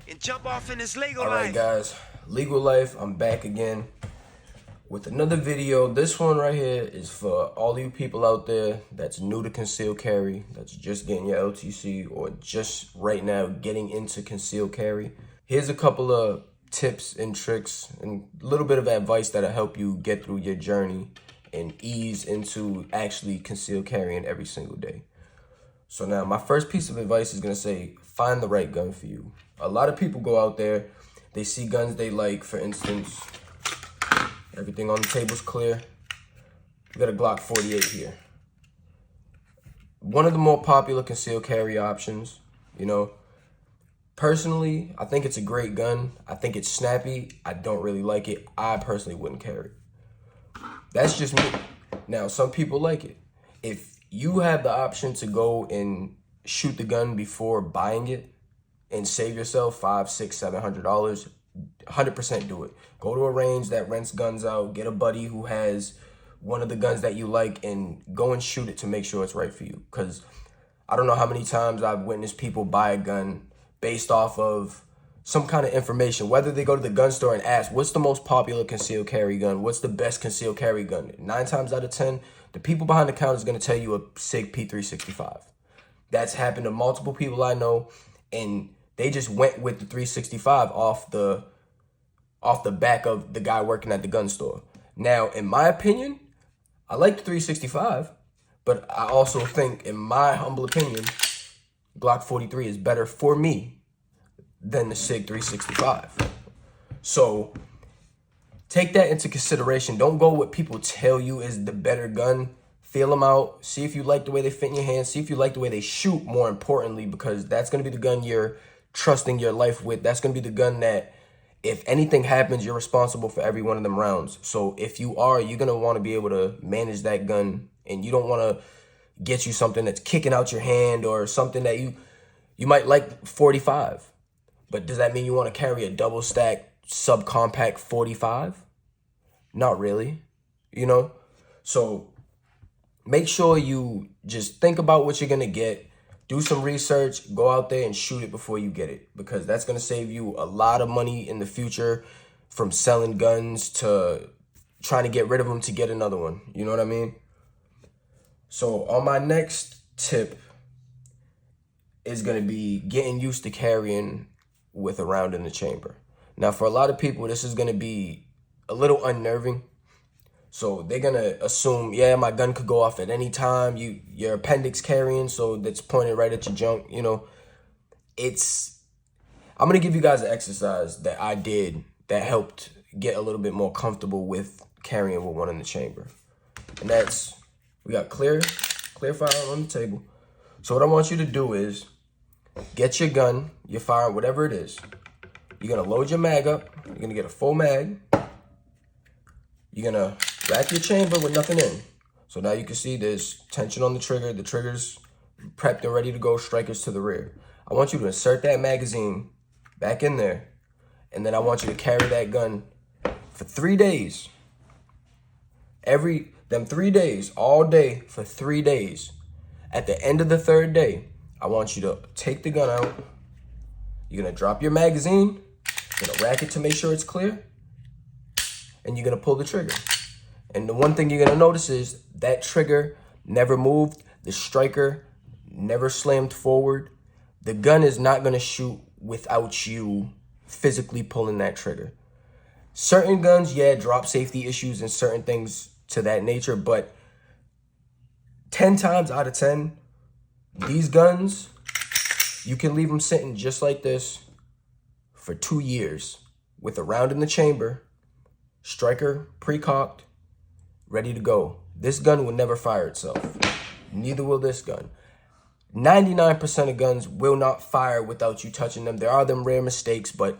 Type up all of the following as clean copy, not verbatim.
and jump off in this Lego All right, life. guys, Legal Life, I'm back again with another video. This one right here is for all you people out there that's new to concealed carry, that's just getting your LTC, or just right now getting into concealed carry. Here's a couple of tips and tricks and a little bit of advice that'll help you get through your journey and ease into actually concealed carrying every single day. So now my first piece of advice is gonna say, find the right gun for you. A lot of people go out there, they see guns they like. For instance, everything on the table's clear. We got a Glock 48 here. One of the more popular concealed carry options, you know. Personally, I think it's a great gun. I think it's snappy. I don't really like it. I personally wouldn't carry it. That's just me. Now, some people like it. If you have the option to go and shoot the gun before buying it and save yourself $500, $600, $700, 100% do it. Go to a range that rents guns out. Get a buddy who has one of the guns that you like and go and shoot it to make sure it's right for you. Because I don't know how many times I've witnessed people buy a gun based off of some kind of information, whether they go to the gun store and ask, what's the most popular concealed carry gun? What's the best concealed carry gun? 9 times out of 10, the people behind the counter is going to tell you a SIG P365. That's happened to multiple people I know, and they just went with the 365 off the back of the guy working at the gun store. Now, in my opinion, I like the 365, but I also think, in my humble opinion, Glock 43 is better for me than the SIG 365. So take that into consideration. Don't go what people tell you is the better gun. Feel them out. See if you like the way they fit in your hands. See if you like the way they shoot, more importantly, because that's going to be the gun you're trusting your life with. That's going to be the gun that, if anything happens, you're responsible for every one of them rounds. So if you are, you're going to want to be able to manage that gun, and you don't want to get you something that's kicking out your hand or something that you might like 45. But does that mean you want to carry a double stack subcompact 45? Not really, you know? So make sure you just think about what you're going to get. Do some research. Go out there and shoot it before you get it, because that's going to save you a lot of money in the future, from selling guns to trying to get rid of them to get another one. You know what I mean? So on my next tip is going to be getting used to carrying with a round in the chamber. Now, for a lot of people, this is going to be a little unnerving. So they're going to assume, yeah, my gun could go off at any time. Your appendix carrying, so that's pointed right at your junk. You know, I'm going to give you guys an exercise that I did that helped get a little bit more comfortable with carrying with one in the chamber. And that's, we got clear firearm on the table. So what I want you to do is get your gun, your firearm, whatever it is. You're going to load your mag up. You're going to get a full mag. You're going to rack your chamber with nothing in. So now you can see there's tension on the trigger. The trigger's prepped and ready to go, strikers to the rear. I want you to insert that magazine back in there. And then I want you to carry that gun for 3 days. Them 3 days, all day for 3 days. At the end of the 3rd day, I want you to take the gun out. You're going to drop your magazine. You're going to rack it to make sure it's clear. And you're going to pull the trigger. And the one thing you're going to notice is that trigger never moved. The striker never slammed forward. The gun is not going to shoot without you physically pulling that trigger. Certain guns, yeah, drop safety issues and certain things to that nature, but 10 times out of 10, these guns, you can leave them sitting just like this for 2 years with a round in the chamber, striker pre-cocked, ready to go. This gun will never fire itself. Neither will this gun. 99% of guns will not fire without you touching them. There are them rare mistakes, but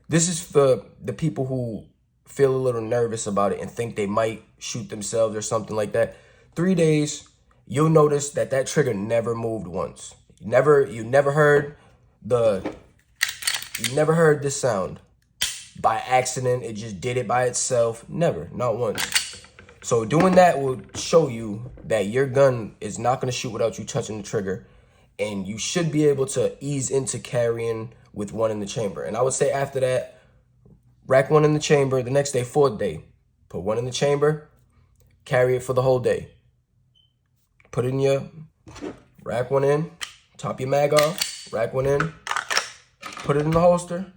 this is for the people who feel a little nervous about it and think they might shoot themselves or something like that. 3 days, you'll notice that that trigger never moved once. You never heard this sound by accident. It just did it by itself. Never, not once. So doing that will show you that your gun is not going to shoot without you touching the trigger. and you should be able to ease into carrying with one in the chamber. And I would say after that, rack one in the chamber. The next day, fourth day, put one in the chamber, carry it for the whole day. Put it in your, rack one in, top your mag off, rack one in, put it in the holster,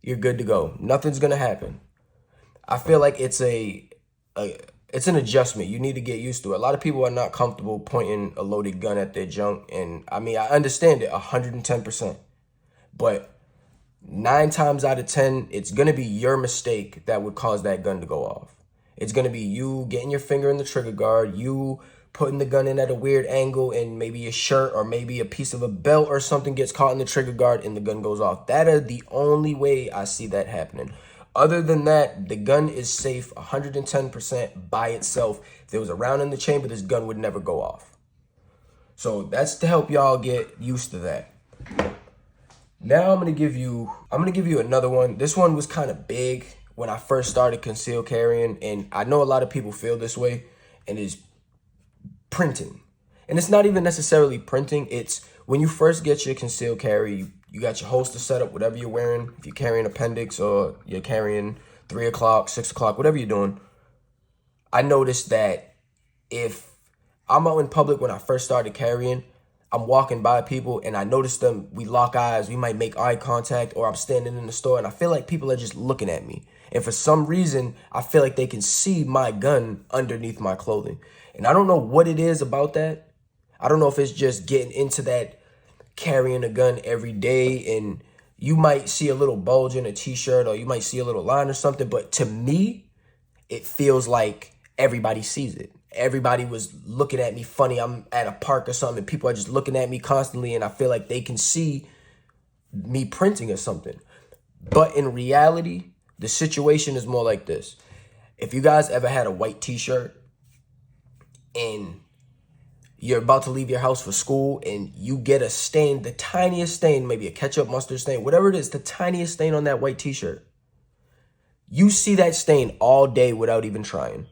you're good to go. Nothing's gonna happen. I feel like it's it's an adjustment. You need to get used to it. A lot of people are not comfortable pointing a loaded gun at their junk, and I mean, I understand it 110%, but 9 times out of 10, it's gonna be your mistake that would cause that gun to go off. It's gonna be you getting your finger in the trigger guard, you putting the gun in at a weird angle, and maybe your shirt or maybe a piece of a belt or something gets caught in the trigger guard and the gun goes off. That is the only way I see that happening. Other than that, the gun is safe 110% by itself. If there was a round in the chamber, this gun would never go off. So that's to help y'all get used to that. Now I'm gonna give you another one. This one was kind of big when I first started concealed carrying, and I know a lot of people feel this way, and it's printing. And it's not even necessarily printing. It's when you first get your concealed carry, you got your holster set up, whatever you're wearing. If you're carrying appendix or you're carrying 3 o'clock, 6 o'clock, whatever you're doing. I noticed that if I'm out in public when I first started carrying, I'm walking by people and I notice them, we lock eyes, we might make eye contact, or I'm standing in the store and I feel like people are just looking at me. And for some reason, I feel like they can see my gun underneath my clothing. And I don't know what it is about that. I don't know if it's just getting into that carrying a gun every day, and you might see a little bulge in a t-shirt or you might see a little line or something. But to me, it feels like everybody sees it. Everybody was looking at me funny. I'm at a park or something and people are just looking at me constantly, and I feel like they can see me printing or something. But in reality, the situation is more like this. If you guys ever had a white t-shirt and you're about to leave your house for school and you get a stain, the tiniest stain, maybe a ketchup, mustard stain, whatever it is, the tiniest stain on that white t-shirt, you see that stain all day without even trying.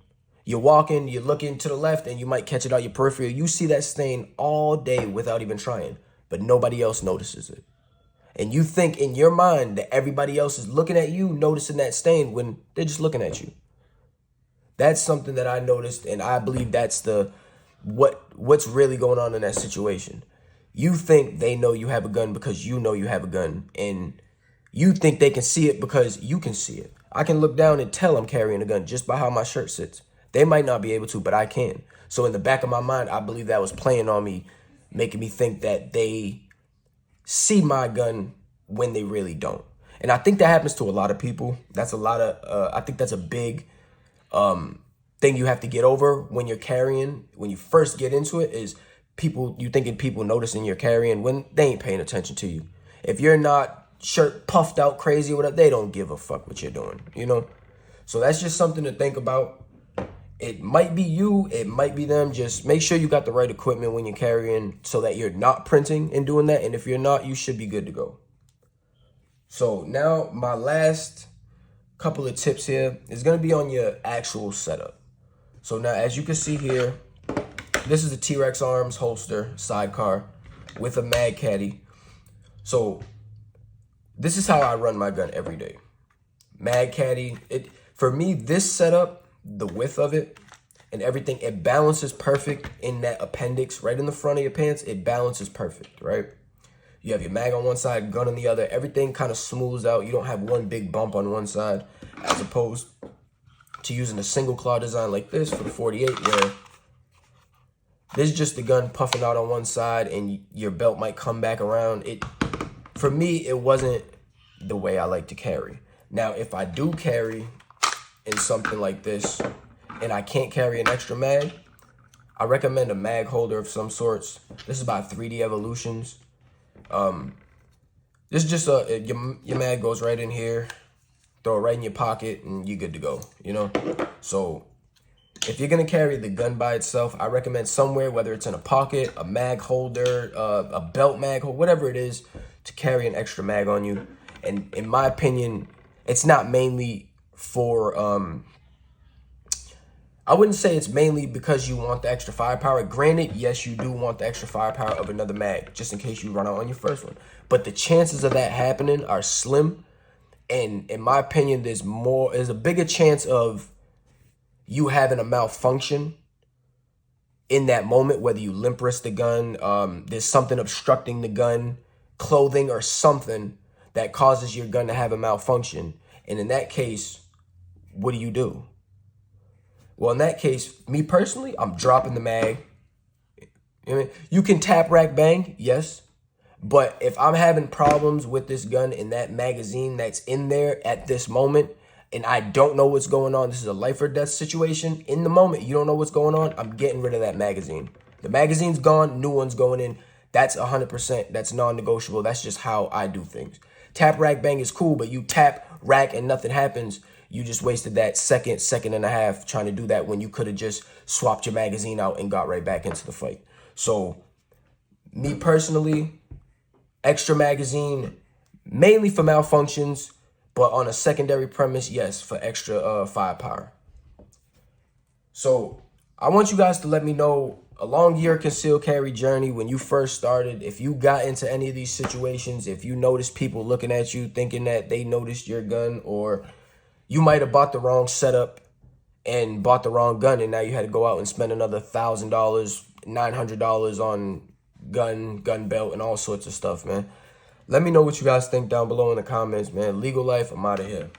You're walking, you're looking to the left and you might catch it out your peripheral. You see that stain all day without even trying, but nobody else notices it. And you think in your mind that everybody else is looking at you, noticing that stain when they're just looking at you. That's something that I noticed, and I believe that's what's really going on in that situation. You think they know you have a gun because you know you have a gun, and you think they can see it because you can see it. I can look down and tell I'm carrying a gun just by how my shirt sits. They might not be able to, but I can. So in the back of my mind, I believe that was playing on me, making me think that they see my gun when they really don't. And I think that happens to a lot of people. I think that's a big thing you have to get over when you're carrying. When you first get into it, is you thinking people noticing you're carrying when they ain't paying attention to you. If you're not shirt puffed out crazy or whatever, they don't give a fuck what you're doing, you know? So that's just something to think about. It might be you, it might be them. Just make sure you got the right equipment when you're carrying so that you're not printing and doing that. And if you're not, you should be good to go. So now my last couple of tips here is going to be on your actual setup. So now, as you can see here, this is a T-Rex Arms holster sidecar with a mag caddy. So this is how I run my gun every day. Mag caddy. For me, this setup, the width of it and everything, it balances perfect in that appendix right in the front of your pants. It balances perfect, right? You have your mag on one side, gun on the other. Everything kind of smooths out. You don't have one big bump on one side, as opposed to using a single claw design like this for the 48, where this is just the gun puffing out on one side and your belt might come back around. For me, it wasn't the way I like to carry. Now, if I do carry in something like this and I can't carry an extra mag, I recommend a mag holder of some sorts. This is by 3D Evolutions. This is just your mag goes right in here, throw it right in your pocket and you're good to go, you know? So if you're gonna carry the gun by itself, I recommend somewhere, whether it's in a pocket, a mag holder, a belt mag holder, whatever it is, to carry an extra mag on you. And in my opinion, it's not mainly for I wouldn't say it's mainly because you want the extra firepower. Granted, yes, you do want the extra firepower of another mag, just in case you run out on your first one. But the chances of that happening are slim. And in my opinion, there's a bigger chance of you having a malfunction in that moment, whether you limp wrist the gun, there's something obstructing the gun, clothing or something that causes your gun to have a malfunction. And in that case, what do? Well, in that case, me personally, I'm dropping the mag. You can tap, rack, bang, yes. But if I'm having problems with this gun and that magazine that's in there at this moment, and I don't know what's going on, this is a life or death situation. In the moment, you don't know what's going on, I'm getting rid of that magazine. The magazine's gone, new one's going in. That's 100%. That's non-negotiable. That's just how I do things. Tap, rack, bang is cool, but you tap, rack, and nothing happens. You just wasted that second and a half trying to do that when you could have just swapped your magazine out and got right back into the fight. So, me personally, extra magazine, mainly for malfunctions, but on a secondary premise, yes, for extra firepower. So, I want you guys to let me know along your concealed carry journey when you first started, if you got into any of these situations, if you noticed people looking at you thinking that they noticed your gun, or you might have bought the wrong setup and bought the wrong gun, and now you had to go out and spend another $1,000, $900 on gun belt, and all sorts of stuff, man. Let me know what you guys think down below in the comments, man. Legal Life, I'm out of here.